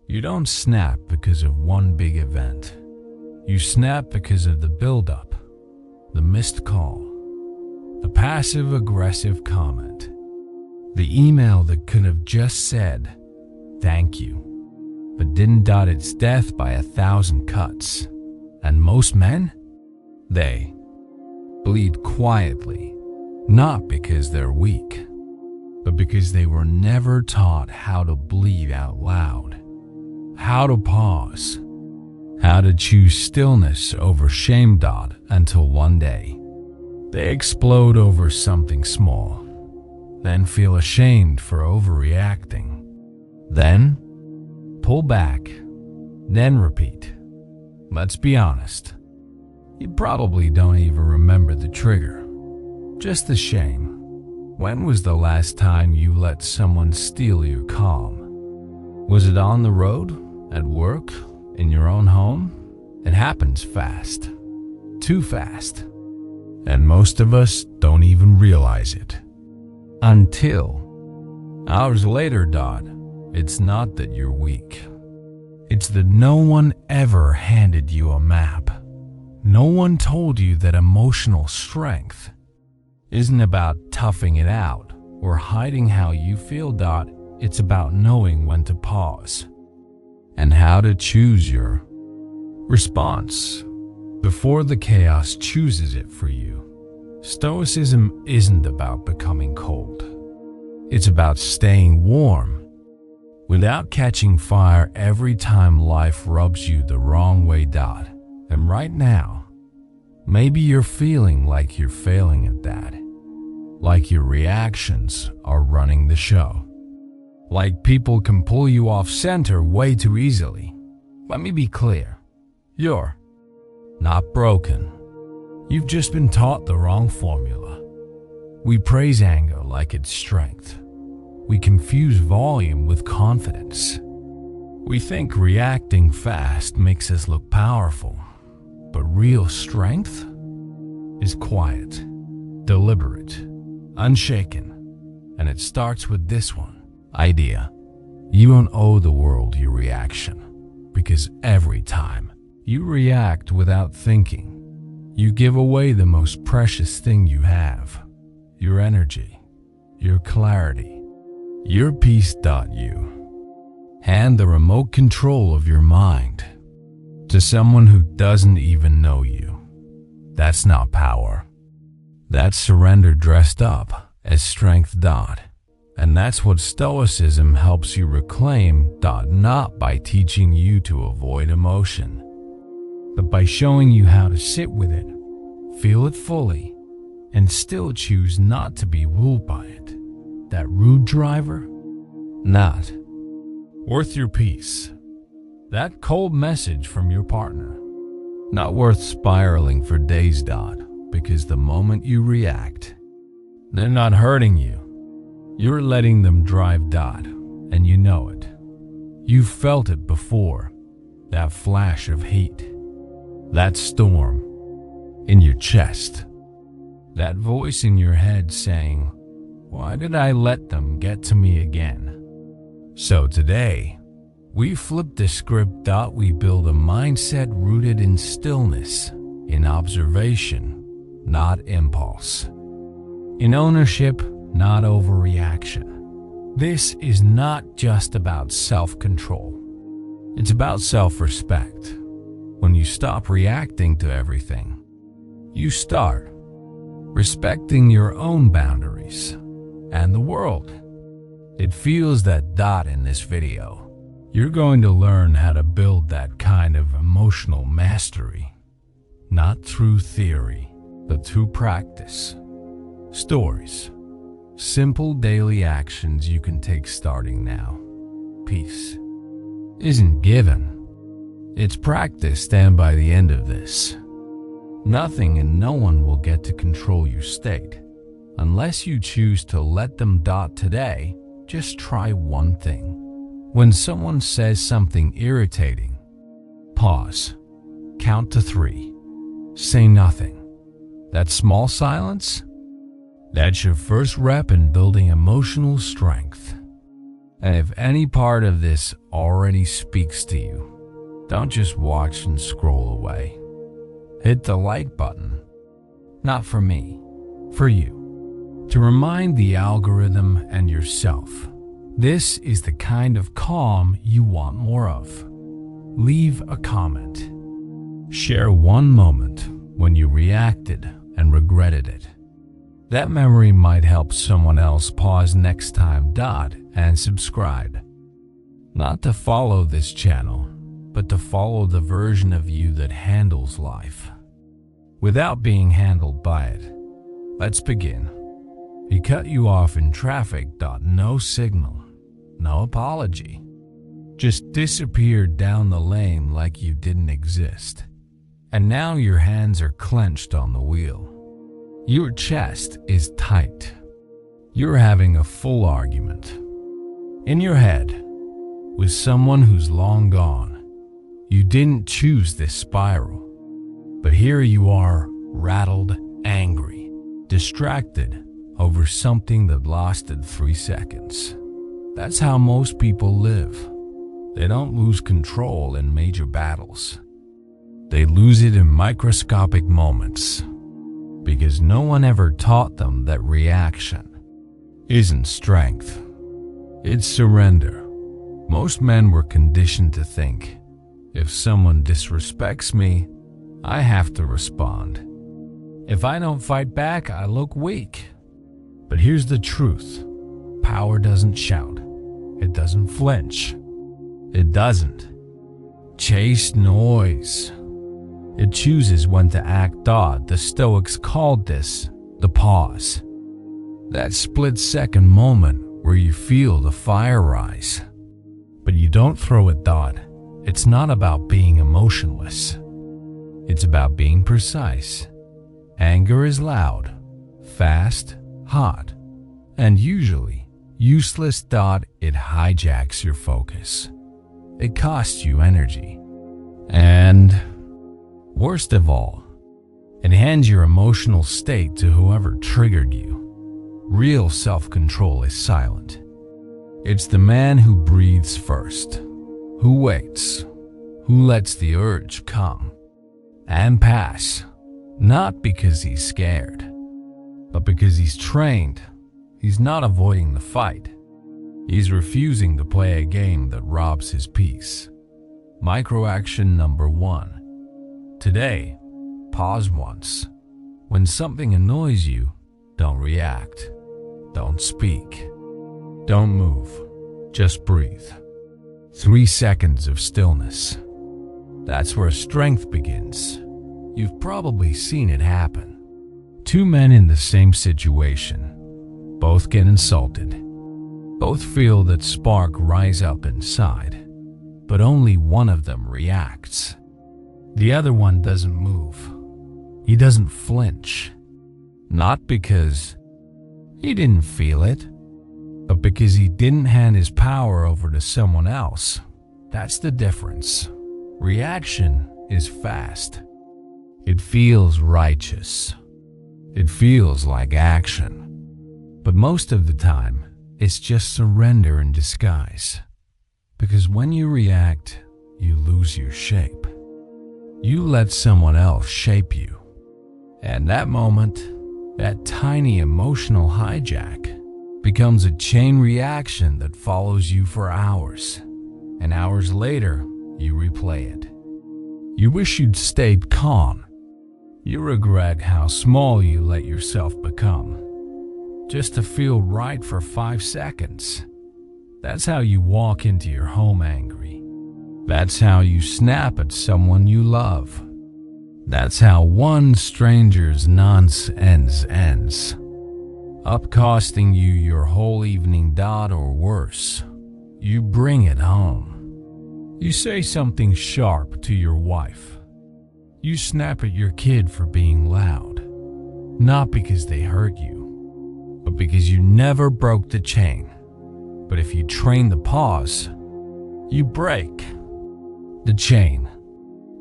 You don't snap because of one big event. You snap because of the build-up, the missed call, the passive-aggressive comment, the email that could have just said, "Thank you," but didn't dot its death by 1,000 cuts. And most men? They bleed quietly, not because they're weak, but because they were never taught how to bleed out loud, how to pause, how to choose stillness over shame. Until one day, they explode over something small, then feel ashamed for overreacting, then pull back, then repeat. Let's be honest, you probably don't even remember the trigger, just the shame. When was the last time you let someone steal your calm? Was it on the road, at work, in your own home? It happens fast, too fast, and most of us don't even realize it. Until hours later. It's not that you're weak. It's that no one ever handed you a map. No one told you that emotional strength isn't about toughing it out or hiding how you feel. It's about knowing when to pause and how to choose your response before the chaos chooses it for you. Stoicism isn't about becoming cold. It's about staying warm without catching fire every time life rubs you the wrong way. And right now, maybe you're feeling like you're failing at that. Like your reactions are running the show. Like people can pull you off center way too easily. Let me be clear. You're not broken. You've just been taught the wrong formula. We praise anger like it's strength. We confuse volume with confidence. We think reacting fast makes us look powerful, but real strength is quiet, deliberate, unshaken, and it starts with this one idea. You don't owe the world your reaction, because every time you react without thinking, you give away the most precious thing you have, your energy, your clarity, your peace. You hand the remote control of your mind to someone who doesn't even know you. That's not power. That's surrender dressed up as strength. And that's what Stoicism helps you reclaim. Not by teaching you to avoid emotion, but by showing you how to sit with it, feel it fully, and still choose not to be ruled by it. That rude driver? Not worth your peace. That cold message from your partner? Not worth spiraling for days. Because the moment you react, they're not hurting you. You're letting them drive. And you know it. You've felt it before. That flash of heat. That storm in your chest. That voice in your head saying, "Why did I let them get to me again?" So today, we flip the script. We build a mindset rooted in stillness, in observation, not impulse, in ownership, not overreaction. This is not just about self-control. It's about self-respect. When you stop reacting to everything, you start respecting your own boundaries and the world. It feels that. In this video, you're going to learn how to build that kind of emotional mastery, not through theory, but through practice. Stories, simple daily actions you can take starting now. Peace isn't given, it's practiced, and by the end of this, nothing and no one will get to control your state unless you choose to let them. Today, just try one thing. When someone says something irritating, pause, count to 3, say nothing. That small silence, that's your first rep in building emotional strength. And if any part of this already speaks to you, don't just watch and scroll away. Hit the like button. Not for me, for you. To remind the algorithm and yourself, this is the kind of calm you want more of. Leave a comment. Share one moment when you reacted and regretted it. That memory might help someone else pause next time. And subscribe. Not to follow this channel, but to follow the version of you that handles life without being handled by it. Let's begin. He cut you off in traffic. No signal, no apology. Just disappeared down the lane like you didn't exist. And now your hands are clenched on the wheel. Your chest is tight. You're having a full argument. In your head, with someone who's long gone. You didn't choose this spiral. But here you are, rattled, angry, distracted over something that lasted 3 seconds. That's how most people live. They don't lose control in major battles. They lose it in microscopic moments. Because no one ever taught them that reaction isn't strength. It's surrender. Most men were conditioned to think, if someone disrespects me, I have to respond. If I don't fight back, I look weak. But here's the truth. Power doesn't shout. It doesn't flinch. It doesn't chase noise. It chooses when to act. The Stoics called this the pause. That split-second moment where you feel the fire rise. But you don't throw it. It's not about being emotionless. It's about being precise. Anger is loud, fast, hot, and usually useless. It hijacks your focus. It costs you energy. And worst of all, it hands your emotional state to whoever triggered you. Real self-control is silent. It's the man who breathes first, who waits, who lets the urge come and pass, not because he's scared, but because he's trained. He's not avoiding the fight. He's refusing to play a game that robs his peace. Microaction number 1. Today, pause once. When something annoys you, don't react. Don't speak. Don't move. Just breathe. 3 seconds of stillness. That's where strength begins. You've probably seen it happen. 2 men in the same situation. Both get insulted. Both feel that spark rise up inside. But only one of them reacts. The other one doesn't move. He doesn't flinch. Not because he didn't feel it, but because he didn't hand his power over to someone else. That's the difference. Reaction is fast. It feels righteous. It feels like action. But most of the time, it's just surrender in disguise. Because when you react, you lose your shape. You let someone else shape you. And that moment, that tiny emotional hijack, becomes a chain reaction that follows you for hours. And hours later, you replay it. You wish you'd stayed calm. You regret how small you let yourself become. Just to feel right for 5 seconds. That's how you walk into your home angry. That's how you snap at someone you love. That's how one stranger's nonsense ends up costing you your whole evening. Or worse, you bring it home. You say something sharp to your wife. You snap at your kid for being loud. Not because they hurt you, but because you never broke the chain. But if you train the pause, you break the chain.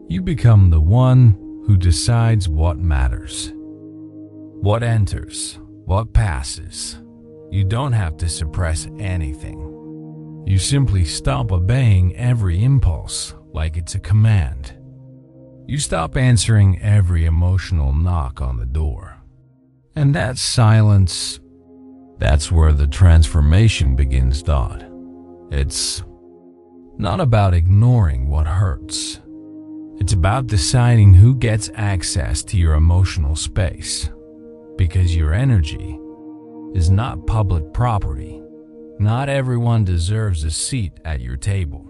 You become the one who decides what matters, what enters, what passes. You don't have to suppress anything. You simply stop obeying every impulse like it's a command. You stop answering every emotional knock on the door. And that silence, that's where the transformation begins, Dodd. It's not about ignoring what hurts. It's about deciding who gets access to your emotional space. Because your energy is not public property. Not everyone deserves a seat at your table.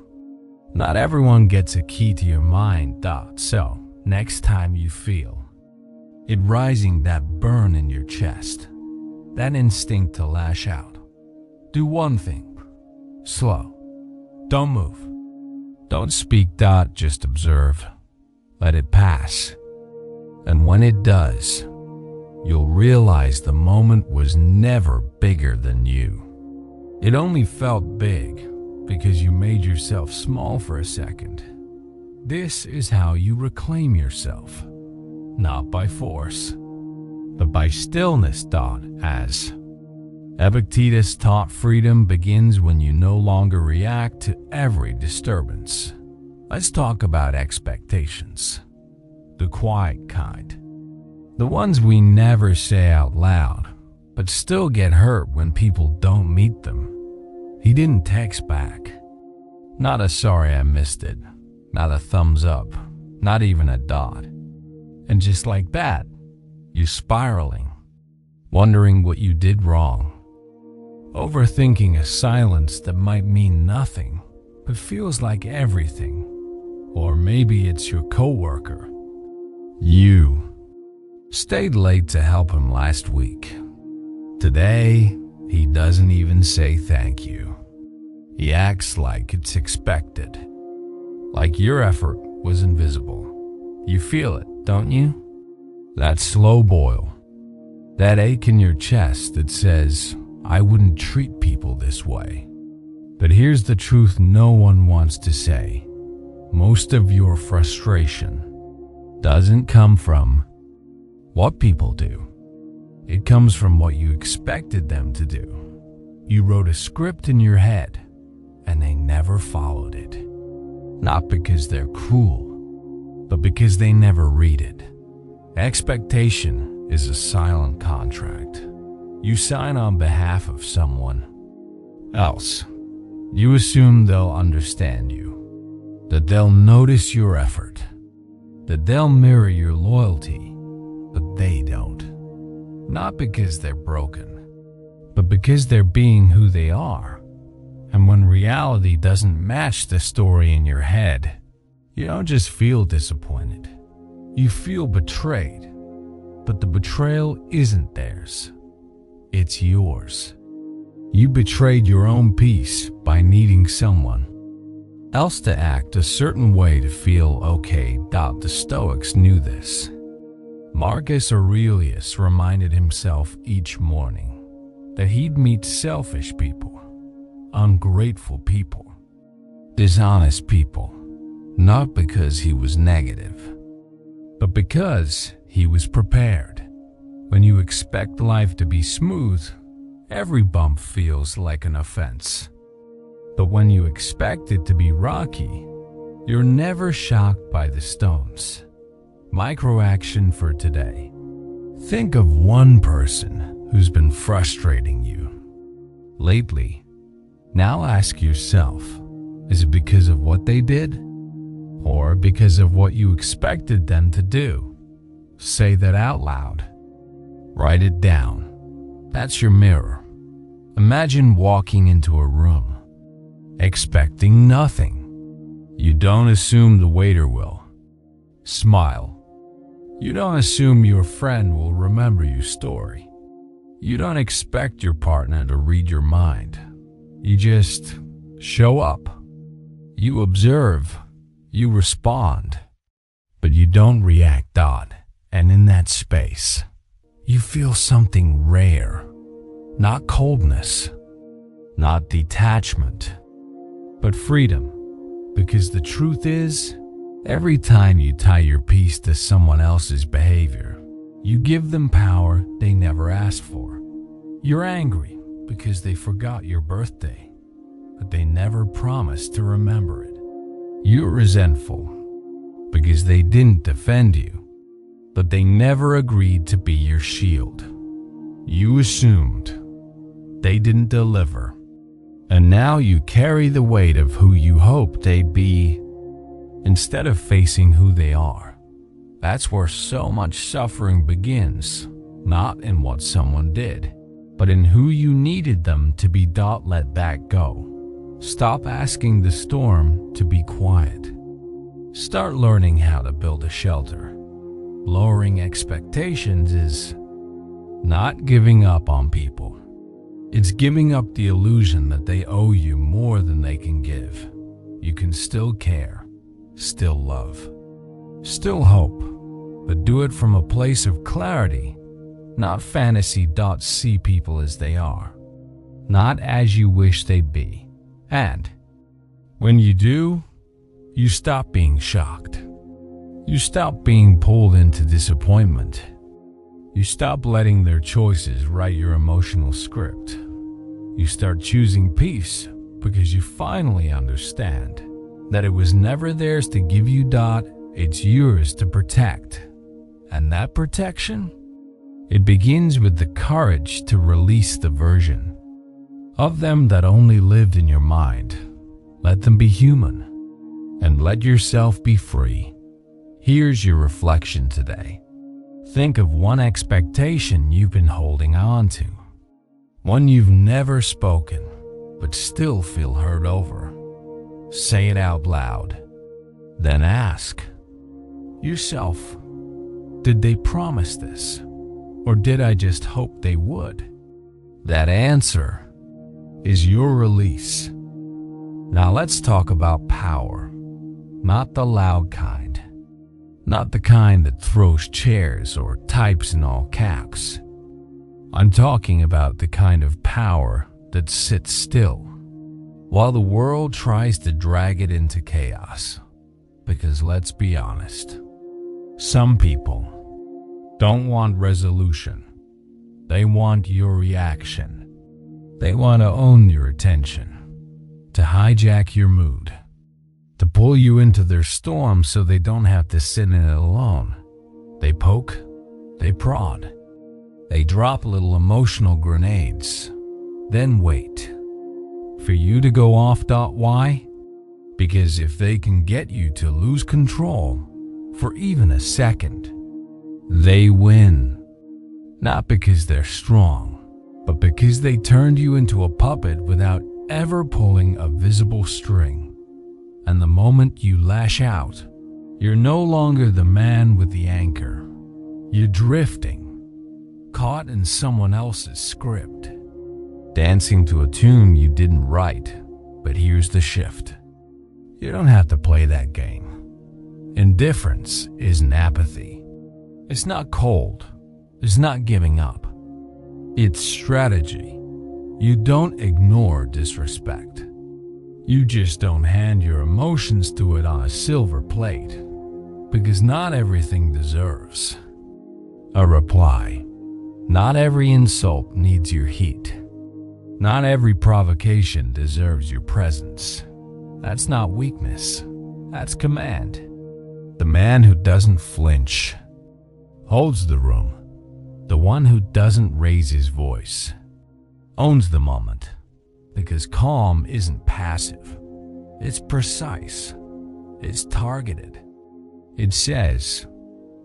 Not everyone gets a key to your mind. So, next time you feel it rising, that burn in your chest, that instinct to lash out, do one thing. Slow. Don't move. Don't speak. Just observe. Let it pass. And when it does, you'll realize the moment was never bigger than you. It only felt big because you made yourself small for a second. This is how you reclaim yourself. Not by force, but by stillness. As Epictetus taught, freedom begins when you no longer react to every disturbance. Let's talk about expectations. The quiet kind. The ones we never say out loud, but still get hurt when people don't meet them. He didn't text back. Not a sorry I missed it. Not a thumbs up. Not even a dot. And just like that, you're spiraling, wondering what you did wrong. Overthinking a silence that might mean nothing, but feels like everything. Or maybe it's your coworker. You stayed late to help him last week. Today, he doesn't even say thank you. He acts like it's expected. Like your effort was invisible. You feel it, don't you? That slow boil. That ache in your chest that says, I wouldn't treat people this way. But here's the truth no one wants to say. Most of your frustration doesn't come from what people do. It comes from what you expected them to do. You wrote a script in your head, and they never followed it. Not because they're cruel, but because they never read it. Expectation is a silent contract. You sign on behalf of someone else. You assume they'll understand you, that they'll notice your effort, that they'll mirror your loyalty, but they don't. Not because they're broken, but because they're being who they are. And when reality doesn't match the story in your head, you don't just feel disappointed. You feel betrayed. But the betrayal isn't theirs. It's yours. You betrayed your own peace by needing someone else to act a certain way to feel okay. The Stoics knew this. Marcus Aurelius reminded himself each morning that he'd meet selfish people, ungrateful people, dishonest people, not because he was negative, but because he was prepared. When you expect life to be smooth, every bump feels like an offense. But when you expect it to be rocky, you're never shocked by the stones. Micro-action for today. Think of one person who's been frustrating you lately. Now ask yourself, is it because of what they did? Or because of what you expected them to do? Say that out loud. Write it down. That's your mirror. Imagine walking into a room, expecting nothing. You don't assume the waiter will smile. You don't assume your friend will remember your story. You don't expect your partner to read your mind. You just show up. You observe. You respond. But you don't react. And in that space, you feel something rare. Not coldness, not detachment, but freedom. Because the truth is, every time you tie your piece to someone else's behavior, you give them power they never asked for. You're angry because they forgot your birthday. but they never promised to remember it. You're resentful because they didn't defend you, but they never agreed to be your shield. You assumed they didn't deliver, and now you carry the weight of who you hoped they'd be instead of facing who they are. That's where so much suffering begins, not in what someone did, but in who you needed them to be. Let that go. Stop asking the storm to be quiet. Start learning how to build a shelter. Lowering expectations is not giving up on people. It's giving up the illusion that they owe you more than they can give. You can still care, still love, still hope, but do it from a place of clarity, not fantasy. See people as they are, not as you wish they'd be. And when you do, you stop being shocked. You stop being pulled into disappointment. You stop letting their choices write your emotional script. You start choosing peace because you finally understand that it was never theirs to give you. It's yours to protect. And that protection, it begins with the courage to release the version of them that only lived in your mind. Let them be human and let yourself be free. Here's your reflection today. Think of one expectation you've been holding on to, one you've never spoken but still feel hurt over. Say it out loud. Then ask yourself, did they promise this? Or did I just hope they would? That answer is your release. Now let's talk about power. Not the loud kind. Not the kind that throws chairs or types in all caps. I'm talking about the kind of power that sits still while the world tries to drag it into chaos. Because let's be honest, some people don't want resolution. They want your reaction. They want to own your attention, to hijack your mood, to pull you into their storm so they don't have to sit in it alone. They poke, they prod, they drop little emotional grenades, then wait for you to go off. Why? Because if they can get you to lose control for even a second, they win. Not because they're strong, but because they turned you into a puppet without ever pulling a visible string. And the moment you lash out, you're no longer the man with the anchor. You're drifting, caught in someone else's script, dancing to a tune you didn't write. But here's the shift. You don't have to play that game. Indifference isn't apathy. It's not cold. It's not giving up. It's strategy. You don't ignore disrespect. You just don't hand your emotions to it on a silver plate, because not everything deserves a reply. Not every insult needs your heat. Not every provocation deserves your presence. That's not weakness. That's command. The man who doesn't flinch holds the room. The one who doesn't raise his voice owns the moment, because calm isn't passive. It's precise. It's targeted. It says,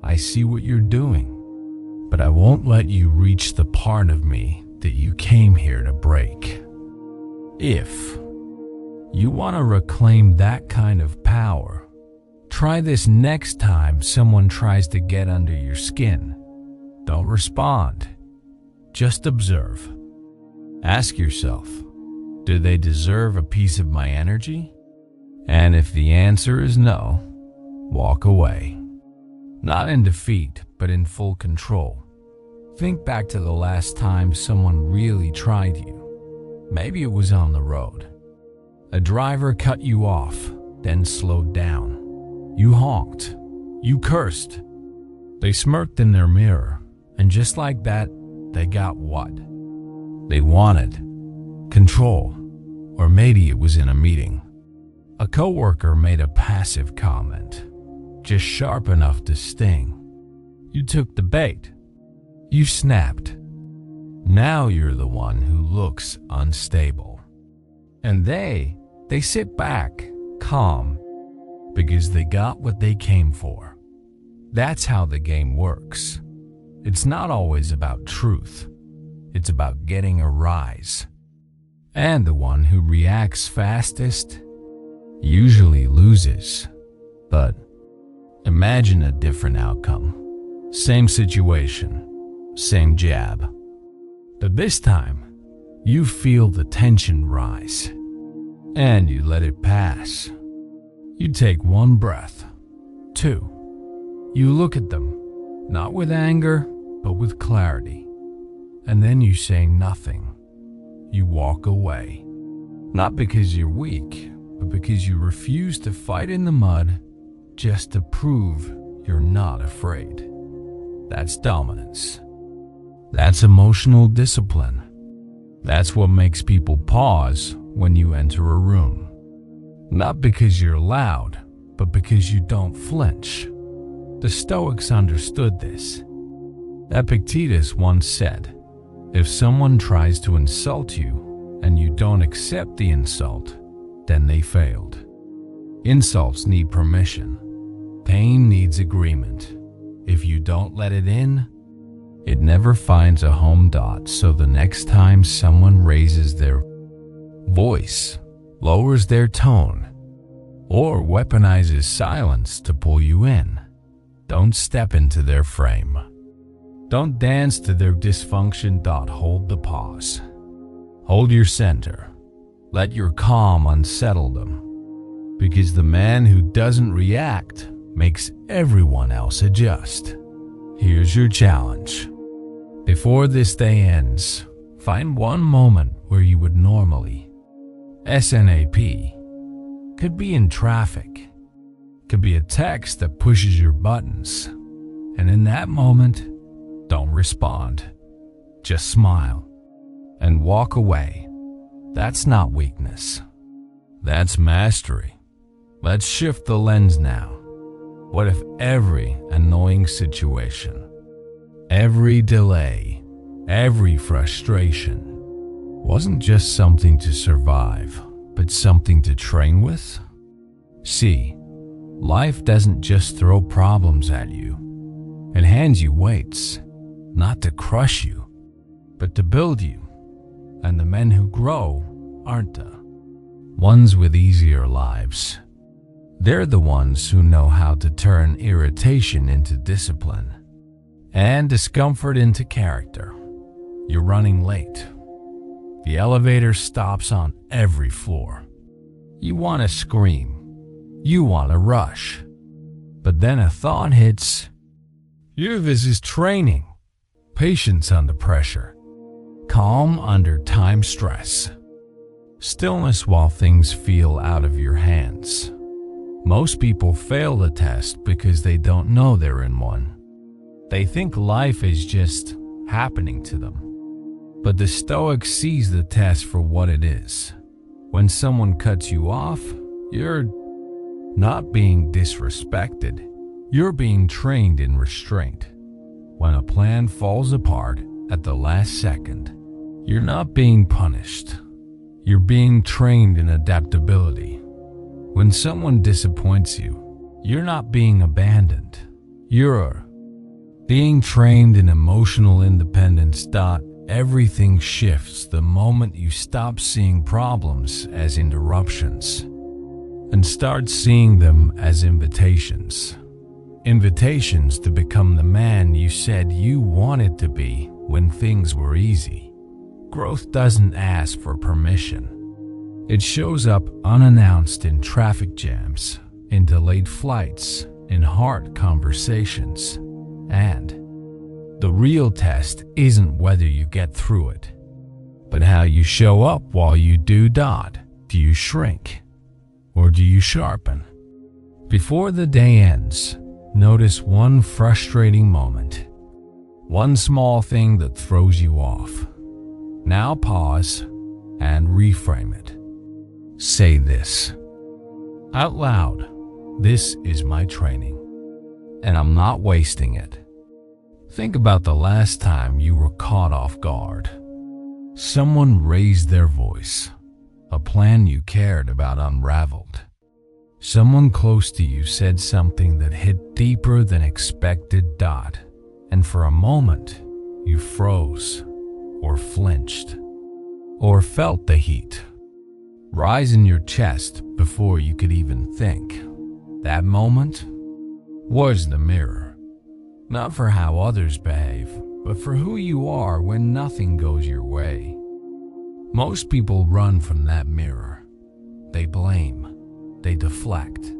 I see what you're doing, but I won't let you reach the part of me that you came here to break. If you want to reclaim that kind of power, try this next time someone tries to get under your skin. Don't respond. Just observe. Ask yourself, do they deserve a piece of my energy? And if the answer is no, walk away. Not in defeat, but in full control. Think back to the last time someone really tried you. Maybe it was on the road. A driver cut you off, then slowed down. You honked. You cursed. They smirked in their mirror. And just like that, they got what they wanted. Control. Or maybe it was in a meeting. A coworker made a passive comment, just sharp enough to sting. You took the bait. You snapped. Now you're the one who looks unstable. And they sit back, calm, because they got what they came for. That's how the game works. It's not always about truth. It's about getting a rise. And the one who reacts fastest usually loses. But imagine a different outcome. Same situation, same jab. But this time, you feel the tension rise. And you let it pass. You take one breath. 2. You look at them, not with anger, but with clarity. And then you say nothing. You walk away. Not because you're weak, but because you refuse to fight in the mud just to prove you're not afraid. That's dominance. That's emotional discipline. That's what makes people pause when you enter a room. Not because you're loud, but because you don't flinch. The Stoics understood this. Epictetus once said, "If someone tries to insult you and you don't accept the insult, then they failed." Insults need permission. Pain needs agreement. If you don't let it in, it never finds a home. So the next time someone raises their voice, lowers their tone, or weaponizes silence to pull you in, don't step into their frame. Don't dance to their dysfunction. Hold the pause. Hold your center. Let your calm unsettle them. Because the man who doesn't react makes everyone else adjust. Here's your challenge. Before this day ends, find one moment where you would normally snap. Could be in traffic. Could be a text that pushes your buttons. And in that moment, don't respond. Just smile and walk away. That's not weakness. That's mastery. Let's shift the lens now. What if every annoying situation, every delay, every frustration wasn't just something to survive, but something to train with? See, life doesn't just throw problems at you. It hands you weights, not to crush you, but to build you. And the men who grow aren't the ones with easier lives. They're the ones who know how to turn irritation into discipline and discomfort into character. You're running late. The elevator stops on every floor. You want to scream. You want to rush. But then a thought hits. This is training. Patience under pressure. Calm under time stress. Stillness while things feel out of your hands. Most people fail the test because they don't know they're in one. They think life is just happening to them. But the Stoic sees the test for what it is. When someone cuts you off, you're not being disrespected. You're being trained in restraint. When a plan falls apart at the last second, you're not being punished. You're being trained in adaptability. When someone disappoints you, you're not being abandoned. You're being trained in emotional independence. Everything shifts the moment you stop seeing problems as interruptions and start seeing them as invitations. Invitations to become the man you said you wanted to be when things were easy. Growth doesn't ask for permission. It shows up unannounced in traffic jams, in delayed flights, in hard conversations. And the real test isn't whether you get through it, but how you show up while you do. Do you shrink or do you sharpen? Before the day ends, notice one frustrating moment, one small thing that throws you off. Now pause and reframe it. Say this out loud. This is my training, and I'm not wasting it. Think about the last time you were caught off guard. Someone raised their voice. A plan you cared about unraveled. Someone close to you said something that hit deeper than expected. And for a moment, you froze, or flinched, or felt the heat rise in your chest before you could even think. That moment was the mirror. Not for how others behave, but for who you are when nothing goes your way. Most people run from that mirror. They blame. They deflect.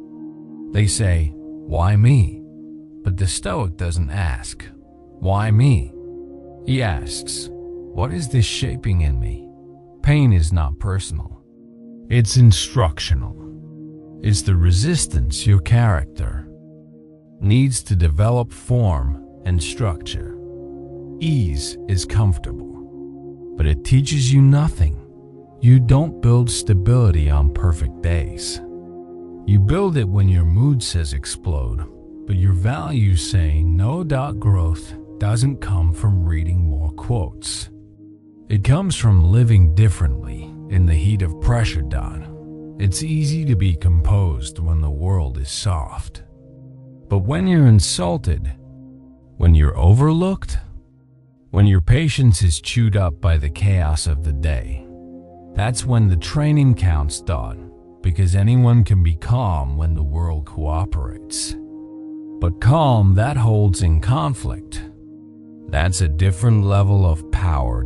They say, "Why me?" But the Stoic doesn't ask, "Why me?" He asks, "What is this shaping in me?" Pain is not personal. It's instructional. It's the resistance your character needs to develop form and structure. Ease is comfortable, but it teaches you nothing. You don't build stability on perfect days. You build it when your mood says explode, but your values saying no. Growth doesn't come from reading more quotes. It comes from living differently in the heat of pressure. It's easy to be composed when the world is soft. But when you're insulted, when you're overlooked, when your patience is chewed up by the chaos of the day, that's when the training counts. Because anyone can be calm when the world cooperates. But calm that holds in conflict, that's a different level of power.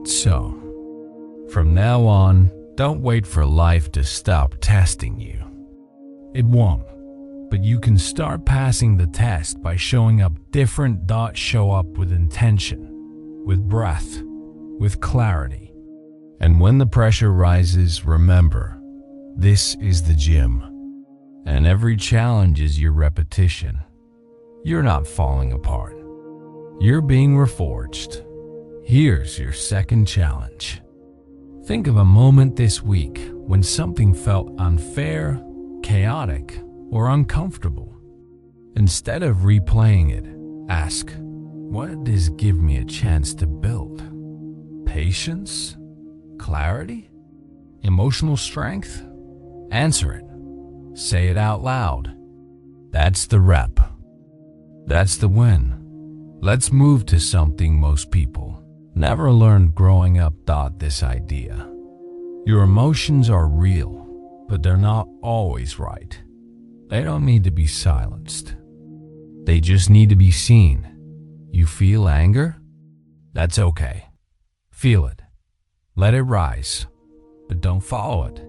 So, from now on, don't wait for life to stop testing you. It won't, but you can start passing the test by showing up different. Show up with intention, with breath, with clarity. And when the pressure rises, remember, this is the gym, and every challenge is your repetition. You're not falling apart. You're being reforged. Here's your second challenge. Think of a moment this week when something felt unfair, chaotic, or uncomfortable. Instead of replaying it, ask, what does give me a chance to build? Patience? Clarity? Emotional strength? Answer it. Say it out loud. That's the rep. That's the win. Let's move to something most people never learned growing up. This idea. Your emotions are real, but they're not always right. They don't need to be silenced. They just need to be seen. You feel anger? That's okay. Feel it. Let it rise, but don't follow it.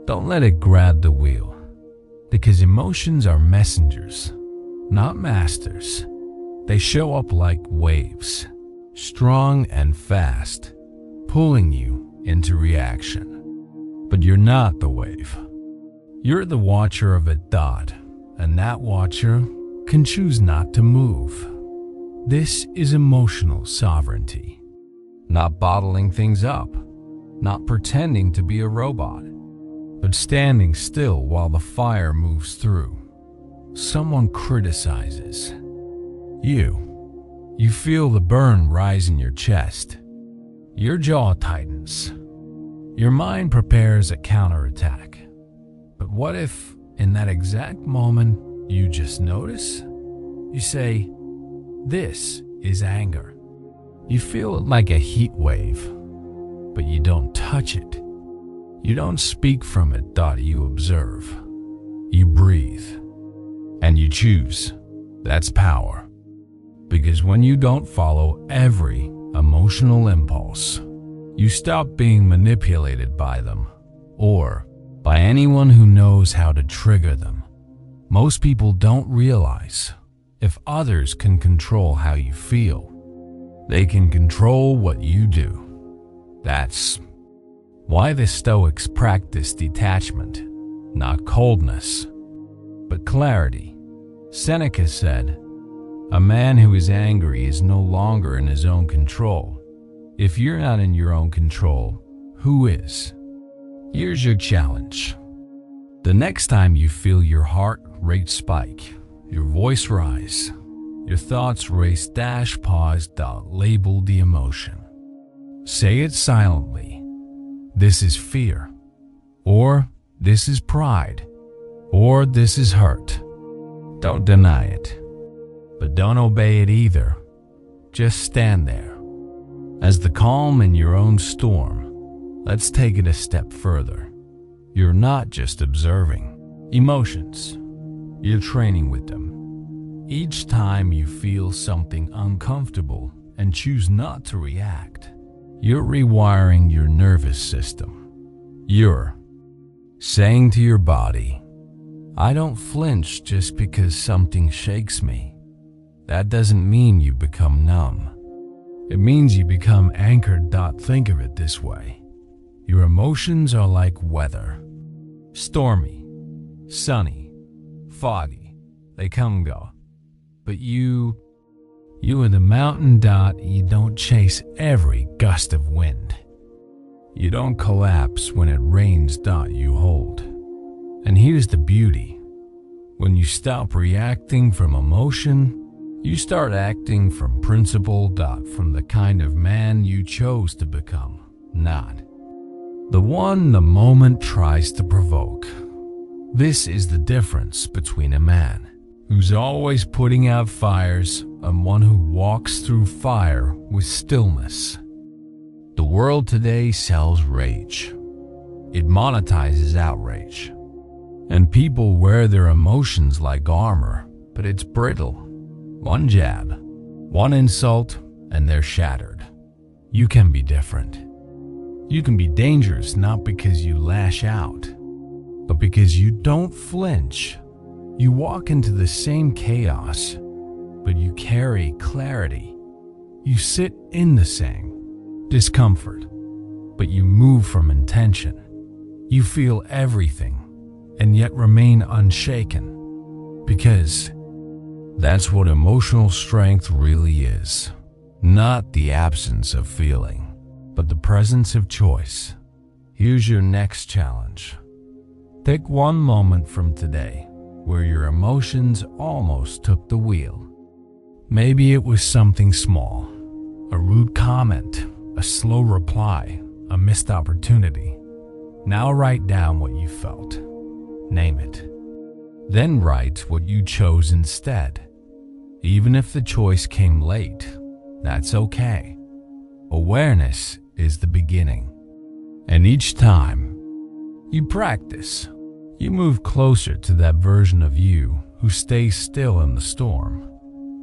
Don't let it grab the wheel, because emotions are messengers, not masters. They show up like waves, strong and fast, pulling you into reaction. But you're not the wave. You're the watcher of it. And that watcher can choose not to move. This is emotional sovereignty. Not bottling things up, not pretending to be a robot, but standing still while the fire moves through. Someone criticizes. You feel the burn rise in your chest. Your jaw tightens. Your mind prepares a counterattack. But what if, in that exact moment, you just notice? You say, "This is anger." You feel it like a heat wave, but you don't touch it. You don't speak from it. You observe. You breathe. And you choose. That's power. Because when you don't follow every emotional impulse, you stop being manipulated by them, or by anyone who knows how to trigger them. Most people don't realize if others can control how you feel, they can control what you do. That's why the Stoics practice detachment, not coldness, but clarity. Seneca said, "A man who is angry is no longer in his own control. If you're not in your own control, who is?" Here's your challenge. The next time you feel your heart rate spike, your voice rise, your thoughts race, pause, label the emotion. Say it silently. This is fear, or this is pride, or this is hurt. Don't deny it, but don't obey it either. Just stand there. As the calm in your own storm, let's take it a step further. You're not just observing emotions, you're training with them. Each time you feel something uncomfortable and choose not to react, you're rewiring your nervous system. You're saying to your body, I don't flinch just because something shakes me. That doesn't mean you become numb. It means you become anchored. Think of it this way. Your emotions are like weather. Stormy, sunny, foggy. They come and go. But you are the mountain. You don't chase every gust of wind. You don't collapse when it rains. You hold. And here's the beauty. When you stop reacting from emotion, you start acting from principle. From the kind of man you chose to become, not the one the moment tries to provoke. This is the difference between a man who's always putting out fires and one who walks through fire with stillness. The world today sells rage. It monetizes outrage. And people wear their emotions like armor, but it's brittle. One jab, one insult, and they're shattered. You can be different. You can be dangerous not because you lash out, but because you don't flinch. You walk into the same chaos, but you carry clarity. You sit in the same discomfort, but you move from intention. You feel everything, and yet remain unshaken, because that's what emotional strength really is. Not the absence of feeling, but the presence of choice. Here's your next challenge. Take one moment from today where your emotions almost took the wheel. Maybe it was something small, a rude comment, a slow reply, a missed opportunity. Now write down what you felt. Name it. Then write what you chose instead. Even if the choice came late, that's okay. Awareness is the beginning. And each time you practice, you move closer to that version of you who stays still in the storm.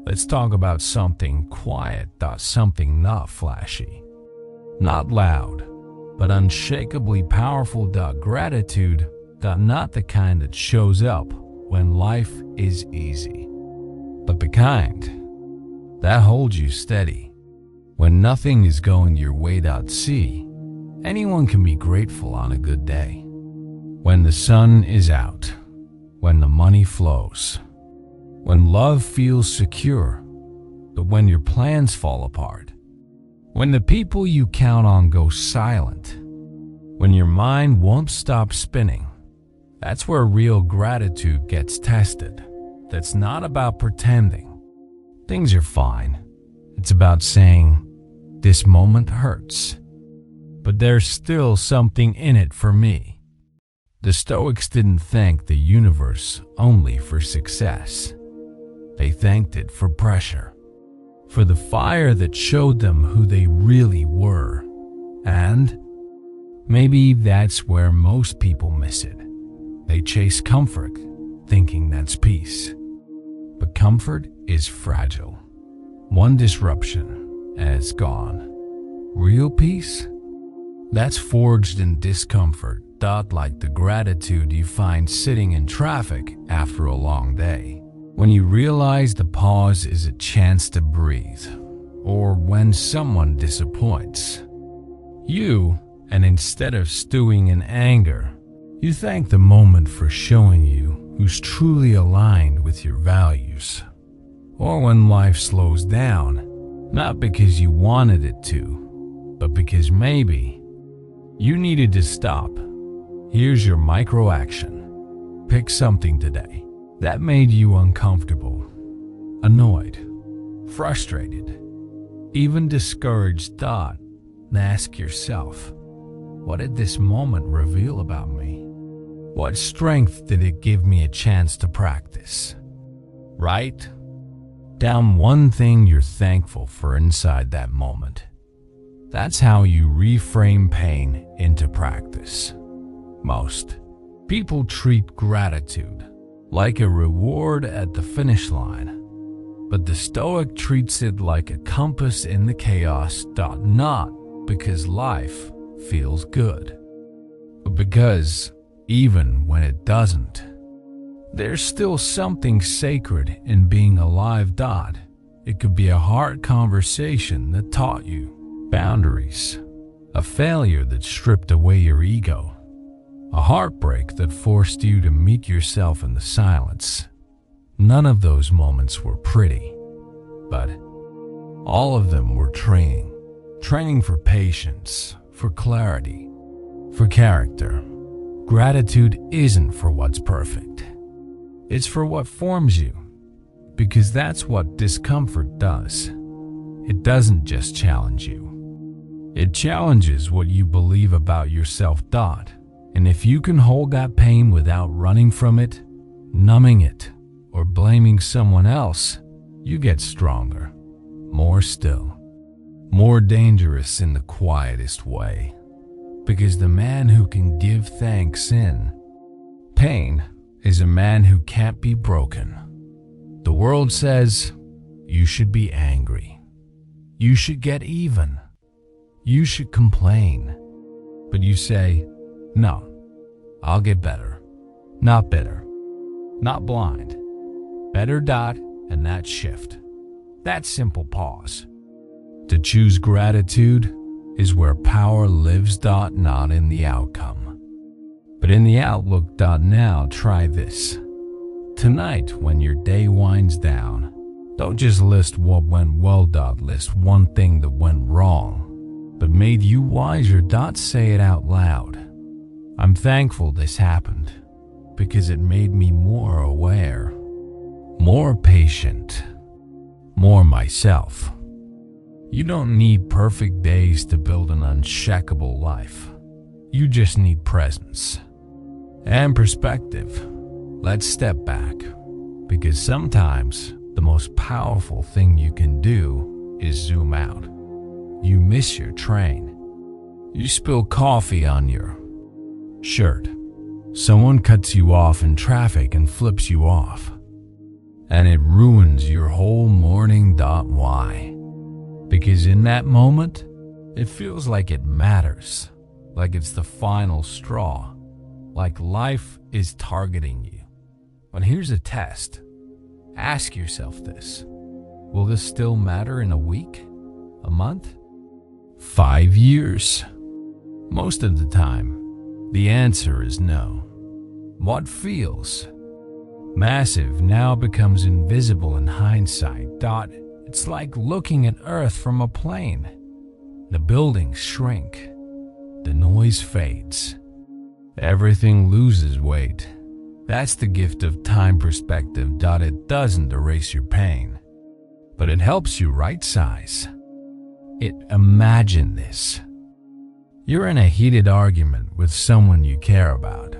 Let's talk about something quiet, something not flashy, not loud, but unshakably powerful. Gratitude, not the kind that shows up when life is easy, but the kind that holds you steady when nothing is going your way. See, anyone can be grateful on a good day. When the sun is out, when the money flows, when love feels secure, but when your plans fall apart, when the people you count on go silent, when your mind won't stop spinning, that's where real gratitude gets tested. That's not about pretending things are fine. It's about saying, this moment hurts, but there's still something in it for me. The Stoics didn't thank the universe only for success. They thanked it for pressure, for the fire that showed them who they really were. And maybe that's where most people miss it. They chase comfort, thinking that's peace. But comfort is fragile. One disruption and it's gone. Real peace? That's forged in discomfort. Like the gratitude you find sitting in traffic after a long day. When you realize the pause is a chance to breathe. Or when someone disappoints you, and instead of stewing in anger, you thank the moment for showing you who's truly aligned with your values. Or when life slows down, not because you wanted it to, but because maybe you needed to stop. Here's your micro action. Pick something today that made you uncomfortable, annoyed, frustrated, even discouraged. And ask yourself, what did this moment reveal about me? What strength did it give me a chance to practice? Write down one thing you're thankful for inside that moment. That's how you reframe pain into practice. Most people treat gratitude like a reward at the finish line, but the Stoic treats it like a compass in the chaos. Not because life feels good, but because even when it doesn't, there's still something sacred in being alive. It could be a hard conversation that taught you boundaries, a failure that stripped away your ego, a heartbreak that forced you to meet yourself in the silence. None of those moments were pretty, but all of them were training. Training for patience, for clarity, for character. Gratitude isn't for what's perfect. It's for what forms you, because that's what discomfort does. It doesn't just challenge you. It challenges what you believe about yourself. And if you can hold that pain without running from it, numbing it, or blaming someone else, you get stronger, more still, more dangerous in the quietest way. Because the man who can give thanks in pain is a man who can't be broken. The world says you should be angry, you should get even, you should complain. But you say, no, I'll get better, not bitter, not blind, better. And that shift, that simple pause to choose gratitude is where power lives. Not in the outcome, but in the outlook. Now try this. Tonight, when your day winds down, don't just list what went well. List one thing that went wrong, but made you wiser. Say it out loud. I'm thankful this happened because it made me more aware, more patient, more myself. You don't need perfect days to build an unshakable life. You just need presence and perspective. Let's step back, because sometimes the most powerful thing you can do is zoom out. You miss your train. You spill coffee on your shirt. Someone cuts you off in traffic and flips you off, and it ruins your whole morning. Why? Because in that moment, it feels like it matters, like it's the final straw, like life is targeting you. But here's a test. Ask yourself this. Will this still matter in a week, a month, 5 years? Most of the time, the answer is no. What feels massive now becomes invisible in hindsight. It's like looking at Earth from a plane. The buildings shrink, the noise fades, everything loses weight. That's the gift of time perspective. It doesn't erase your pain, but it helps you right size it. Imagine this. You're in a heated argument with someone you care about.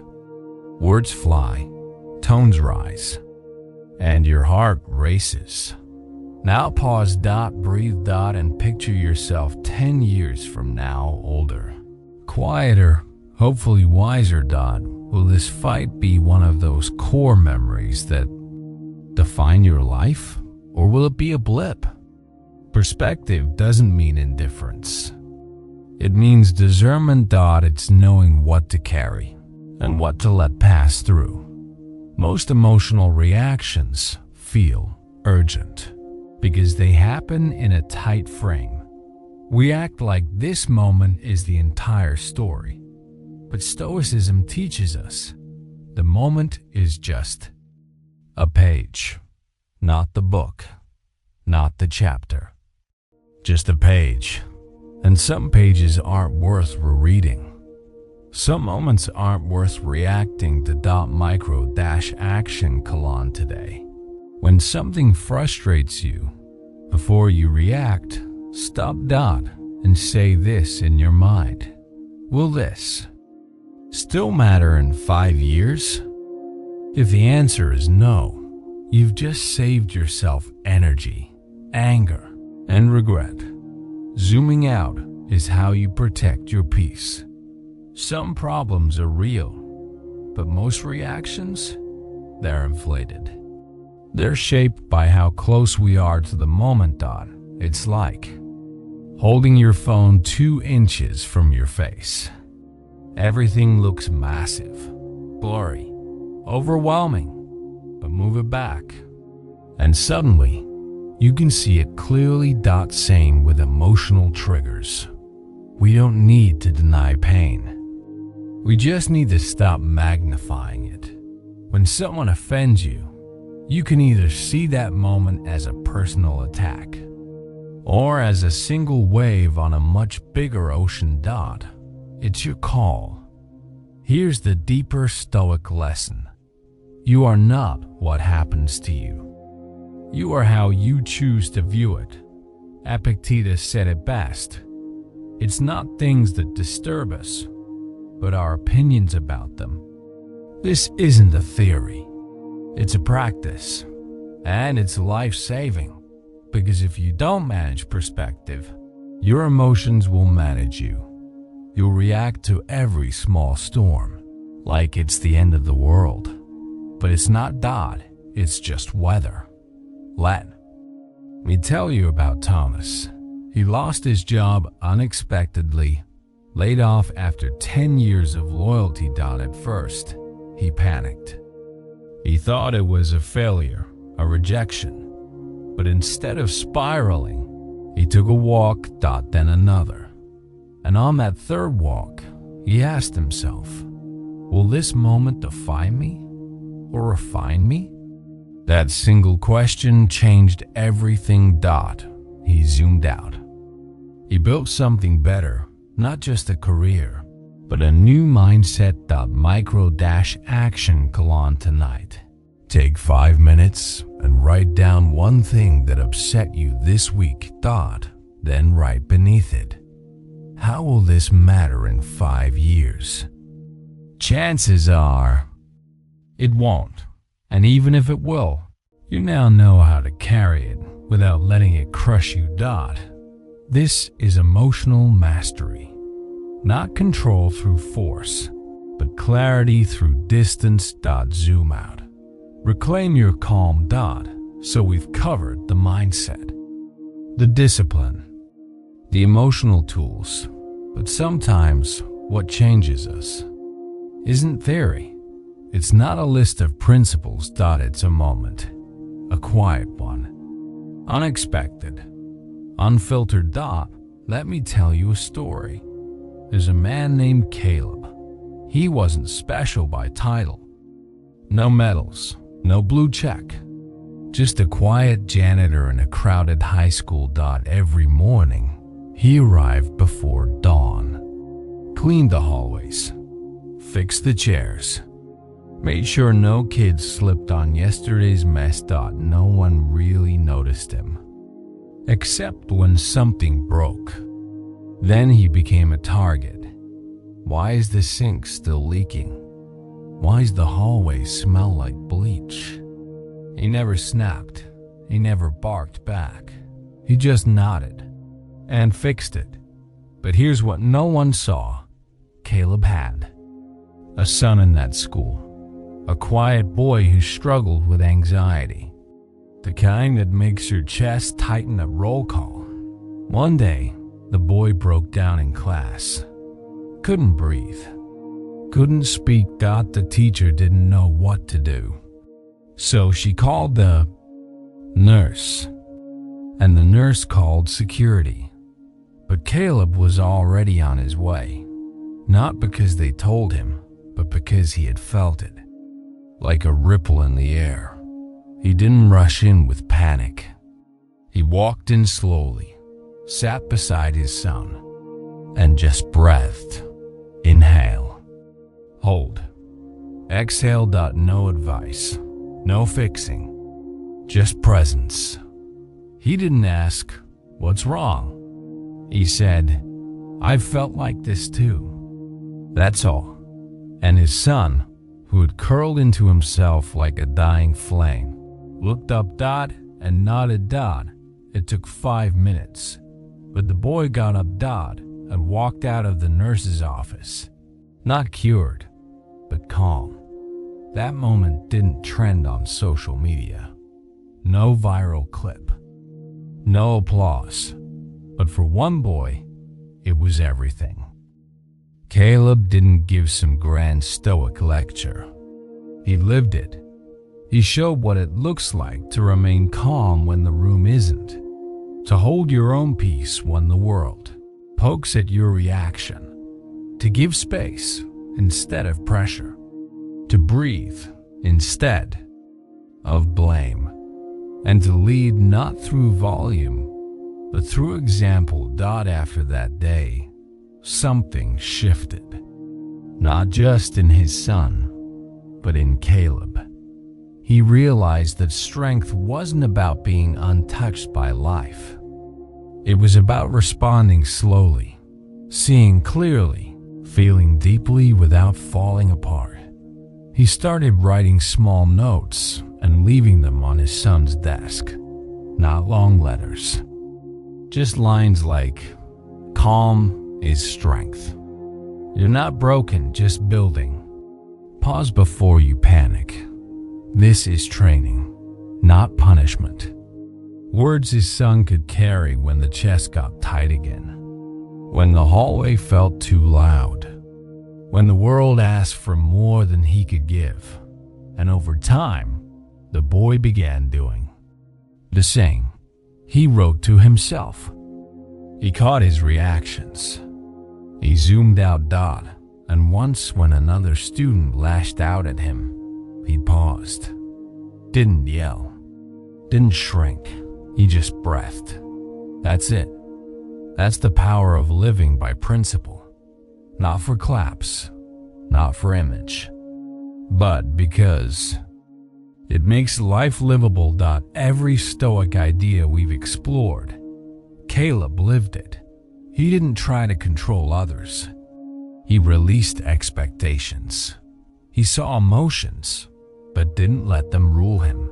Words fly, tones rise, and your heart races. Now pause. Breathe. And picture yourself 10 years from now, older, quieter, hopefully wiser. Will this fight be one of those core memories that define your life, or will it be a blip? Perspective doesn't mean indifference. It means discernment. It's knowing what to carry and what to let pass through. Most emotional reactions feel urgent because they happen in a tight frame. We act like this moment is the entire story. But Stoicism teaches us the moment is just a page, not the book, not the chapter. Just a page. And some pages aren't worth rereading. Some moments aren't worth reacting to .micro-action colon today. When something frustrates you, before you react, stop and say this in your mind. Will this still matter in 5 years? If the answer is no, you've just saved yourself energy, anger, and regret. Zooming out is how you protect your peace. Some problems are real, but most reactions, they're inflated. They're shaped by how close we are to the moment. It's like holding your phone 2 inches from your face. Everything looks massive, blurry, overwhelming, but move it back, and suddenly you can see it clearly. Same with emotional triggers. We don't need to deny pain. We just need to stop magnifying it. When someone offends you, you can either see that moment as a personal attack or as a single wave on a much bigger ocean. It's your call. Here's the deeper Stoic lesson. You are not what happens to you. You are how you choose to view it. Epictetus said it best. It's not things that disturb us, but our opinions about them. This isn't a theory. It's a practice, and it's life-saving, because if you don't manage perspective, your emotions will manage you. You'll react to every small storm like it's the end of the world. But it's not. It's just weather. Let me tell you about Thomas. He lost his job unexpectedly, laid off after 10 years of loyalty. At first, he panicked. He thought it was a failure, a rejection. But instead of spiraling, he took a walk, then another. And on that third walk, he asked himself, will this moment define me or refine me? That single question changed everything. He zoomed out. He built something better, not just a career, but a new mindset. Micro-action colon tonight. Take 5 minutes and write down one thing that upset you this week. Then write beneath it, how will this matter in 5 years? Chances are it won't. And even if it will, you now know how to carry it without letting it crush you. This is emotional mastery. Not control through force, but clarity through distance. Zoom out. Reclaim your calm. So we've covered the mindset, the discipline, the emotional tools. But sometimes what changes us isn't theory. It's not a list of principles. It's a moment, a quiet one, unexpected, unfiltered. Let me tell you a story. There's a man named Caleb. He wasn't special by title. No medals, no blue check. Just a quiet janitor in a crowded high school. Every morning, he arrived before dawn, cleaned the hallways, fixed the chairs, made sure no kids slipped on yesterday's mess. No one really noticed him, except when something broke. Then he became a target. Why is the sink still leaking? Why does the hallway smell like bleach? He never snapped. He never barked back. He just nodded and fixed it. But here's what no one saw. Caleb had a son in that school, a quiet boy who struggled with anxiety, the kind that makes your chest tighten at roll call. One day, the boy broke down in class. Couldn't breathe. Couldn't speak. The teacher didn't know what to do. So she called the nurse, and the nurse called security. But Caleb was already on his way, not because they told him, but because he had felt it, like a ripple in the air. He didn't rush in with panic. He walked in slowly, sat beside his son, and just breathed. Inhale, Hold. Exhale. No advice. No fixing. Just presence. He didn't ask, "What's wrong?" He said, "I've felt like this too." That's all. And his son, who had curled into himself like a dying flame, looked up and nodded. It took 5 minutes, but the boy got up and walked out of the nurse's office. Not cured, but calm. That moment didn't trend on social media. No viral clip. No applause. But for one boy, it was everything. Caleb didn't give some grand Stoic lecture. He lived it. He showed what it looks like to remain calm when the room isn't, to hold your own peace when the world pokes at your reaction, to give space instead of pressure, to breathe instead of blame, and to lead not through volume, but through example. After that day, something shifted, not just in his son, but in Caleb. He realized that strength wasn't about being untouched by life. It was about responding slowly, seeing clearly, feeling deeply without falling apart. He started writing small notes and leaving them on his son's desk. Not long letters. Just lines like, "Calm is strength. You're not broken, just building. Pause before you panic. This is training, not punishment." Words his son could carry when the chest got tight again, when the hallway felt too loud, when the world asked for more than he could give. And over time, the boy began doing the same. He wrote to himself. He caught his reactions. He zoomed out. And once when another student lashed out at him, he paused. Didn't yell. Didn't shrink. He just breathed. That's it. That's the power of living by principle. Not for claps. Not for image. But because it makes life livable. Every Stoic idea we've explored, Caleb lived it. He didn't try to control others. He released expectations. He saw emotions, but didn't let them rule him.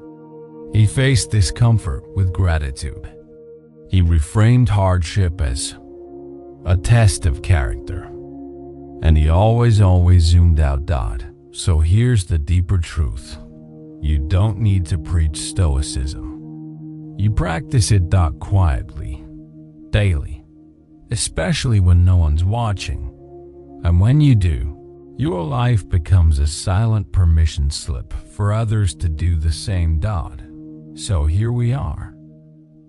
He faced discomfort with gratitude. He reframed hardship as a test of character. And he always zoomed out. So here's the deeper truth. You don't need to preach Stoicism. You practice it quietly, daily, especially when no one's watching. And when you do, your life becomes a silent permission slip for others to do the same. So here we are.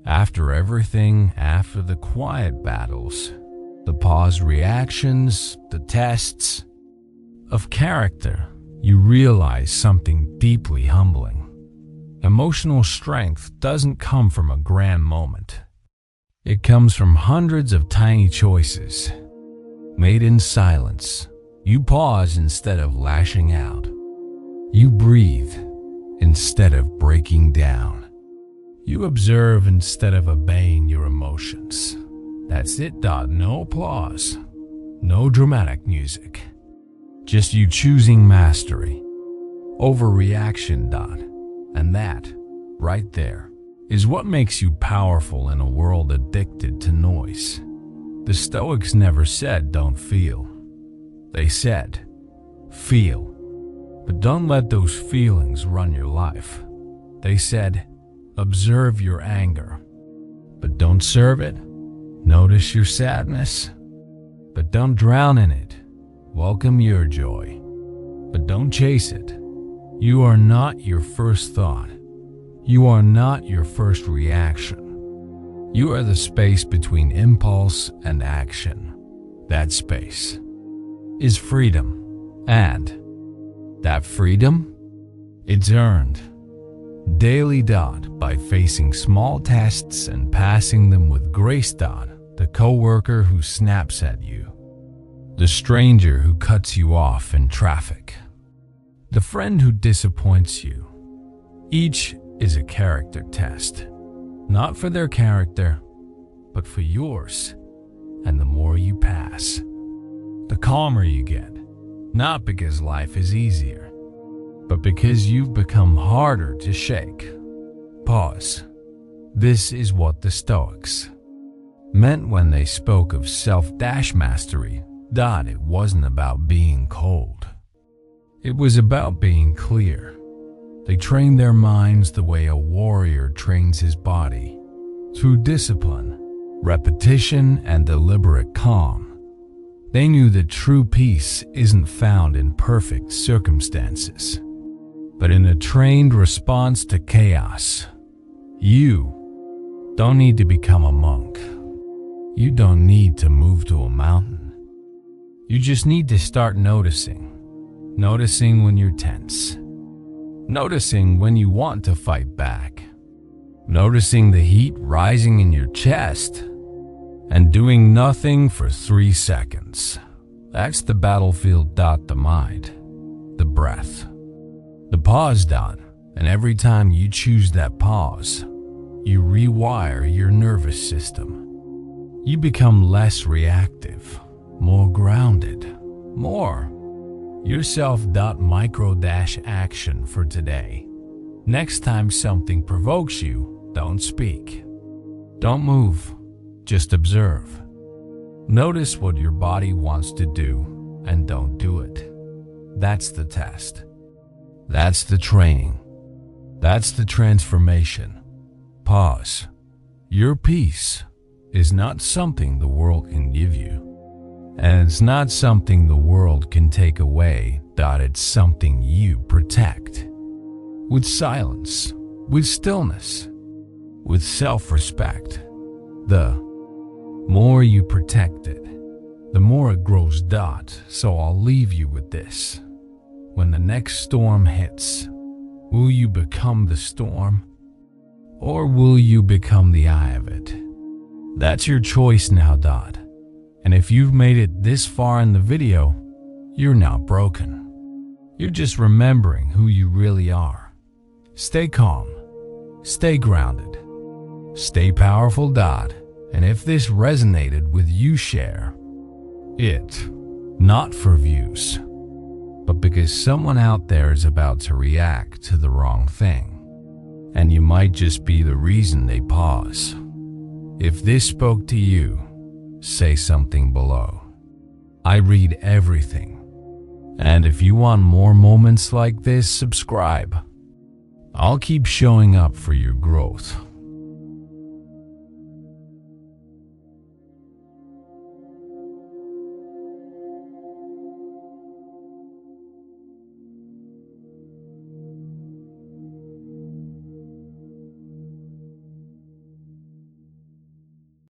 After everything, after the quiet battles, the paused reactions, the tests of character, you realize something deeply humbling. Emotional strength doesn't come from a grand moment. It comes from hundreds of tiny choices made in silence. You pause instead of lashing out. You breathe instead of breaking down. You observe instead of obeying your emotions. That's it. No applause. No dramatic music. Just you choosing mastery over reaction. And that, right there, is what makes you powerful in a world addicted to noise. The Stoics never said don't feel. They said, feel. But don't let those feelings run your life. They said, observe your anger. But don't serve it. Notice your sadness. But don't drown in it. Welcome your joy. But don't chase it. You are not your first thought. You are not your first reaction. You are the space between impulse and action. That space is freedom. And that freedom, it's earned daily. By facing small tests and passing them with grace. The coworker who snaps at you. The stranger who cuts you off in traffic. The friend who disappoints you. Each is a character test. Not for their character, but for yours. And the more you pass, the calmer you get. Not because life is easier, but because you've become harder to shake. Pause. This is what the Stoics meant when they spoke of self-mastery. It wasn't about being cold. It was about being clear. They trained their minds the way a warrior trains his body, through discipline, repetition, and deliberate calm. They knew that true peace isn't found in perfect circumstances, but in a trained response to chaos. You don't need to become a monk. You don't need to move to a mountain. You just need to start noticing. Noticing when you're tense. Noticing when you want to fight back. Noticing the heat rising in your chest. And doing nothing for 3 seconds. That's the battlefield. The mind. The breath. The pause. And every time you choose that pause, you rewire your nervous system. You become less reactive, more grounded, more yourself. Micro-action for today. Next time something provokes you, don't speak. Don't move, just observe. Notice what your body wants to do and don't do it. That's the test. That's the training. That's the transformation. Pause. Your peace is not something the world can give you. And it's not something the world can take away. It's something you protect. With silence, with stillness, with self-respect. The more you protect it, the more it grows. So I'll leave you with this. When the next storm hits, will you become the storm? Or will you become the eye of it? That's your choice now. And if you've made it this far in the video, you're not broken. You're just remembering who you really are. Stay calm. Stay grounded. Stay powerful. And if this resonated with you, share it. Not for views, but because someone out there is about to react to the wrong thing. And you might just be the reason they pause. If this spoke to you, say something below. I read everything. And if you want more moments like this, subscribe. I'll keep showing up for your growth.